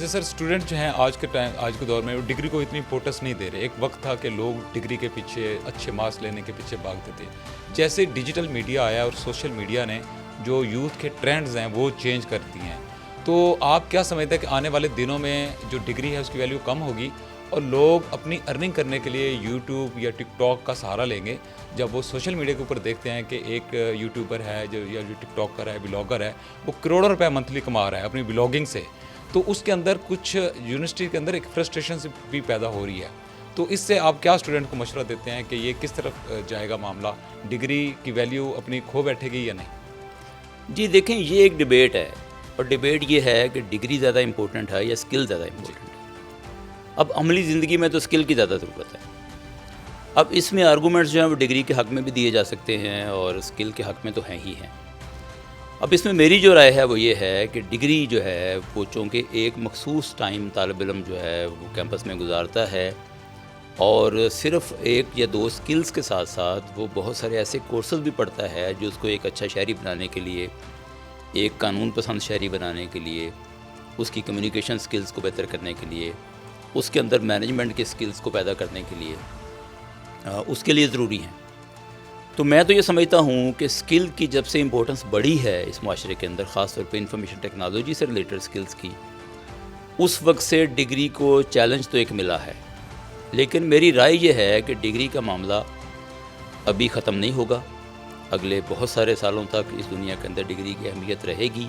اچھا سر، اسٹوڈنٹ جو ہیں آج کے دور میں وہ ڈگری کو اتنی امپورٹنس نہیں دے رہے. ایک وقت تھا کہ لوگ ڈگری کے پیچھے اچھے مارکس لینے کے پیچھے بھاگتے تھے. جیسے ڈیجیٹل میڈیا آیا اور سوشل میڈیا نے جو یوتھ کے ٹرینڈز ہیں وہ چینج کر دی ہیں، تو آپ کیا سمجھتے ہیں کہ آنے والے دنوں میں جو ڈگری ہے اس کی ویلیو کم ہوگی اور لوگ اپنی ارننگ کرنے کے لیے یوٹیوب یا ٹک ٹاک کا سہارا لیں گے جب وہ سوشل میڈیا کے اوپر دیکھتے ہیں کہ ایک یوٹیوبر ہے جو ٹک ٹاکر ہے، بلاگر ہے، وہ کروڑوں روپے منتھلی کما رہا ہے اپنی بلاگنگ سے، تو اس کے اندر کچھ یونیورسٹی کے اندر ایک فرسٹریشن بھی پیدا ہو رہی ہے. تو اس سے آپ کیا اسٹوڈنٹ کو مشورہ دیتے ہیں کہ یہ کس طرف جائے گا معاملہ؟ ڈگری کی ویلیو اپنی کھو بیٹھے گی یا نہیں؟ جی دیکھیں، یہ ایک ڈبیٹ ہے، اور ڈبیٹ یہ ہے کہ ڈگری زیادہ امپورٹنٹ ہے یا اسکل زیادہ امپورٹنٹ ہے. اب عملی زندگی میں تو اسکل کی زیادہ ضرورت ہے. اب اس میں آرگومنٹس جو ہیں وہ ڈگری کے حق میں بھی دیے جا سکتے ہیں اور اسکل کے حق میں تو ہیں ہی ہیں. اب اس میں میری جو رائے ہے وہ یہ ہے کہ ڈگری جو ہے وہ چونکہ ایک مخصوص ٹائم طالب علم جو ہے وہ کیمپس میں گزارتا ہے، اور صرف ایک یا دو سکلز کے ساتھ ساتھ وہ بہت سارے ایسے کورسز بھی پڑھتا ہے جو اس کو ایک اچھا شہری بنانے کے لیے، ایک قانون پسند شہری بنانے کے لیے، اس کی کمیونیکیشن سکلز کو بہتر کرنے کے لیے، اس کے اندر مینجمنٹ کے سکلز کو پیدا کرنے کے لیے اس کے لیے ضروری ہیں. تو میں تو یہ سمجھتا ہوں کہ اسکل کی جب سے امپورٹنس بڑھی ہے اس معاشرے کے اندر، خاص طور پہ انفارمیشن ٹیکنالوجی سے ریلیٹڈ اسکلز کی، اس وقت سے ڈگری کو چیلنج تو ایک ملا ہے. لیکن میری رائے یہ ہے کہ ڈگری کا معاملہ ابھی ختم نہیں ہوگا. اگلے بہت سارے سالوں تک اس دنیا کے اندر ڈگری کی اہمیت رہے گی.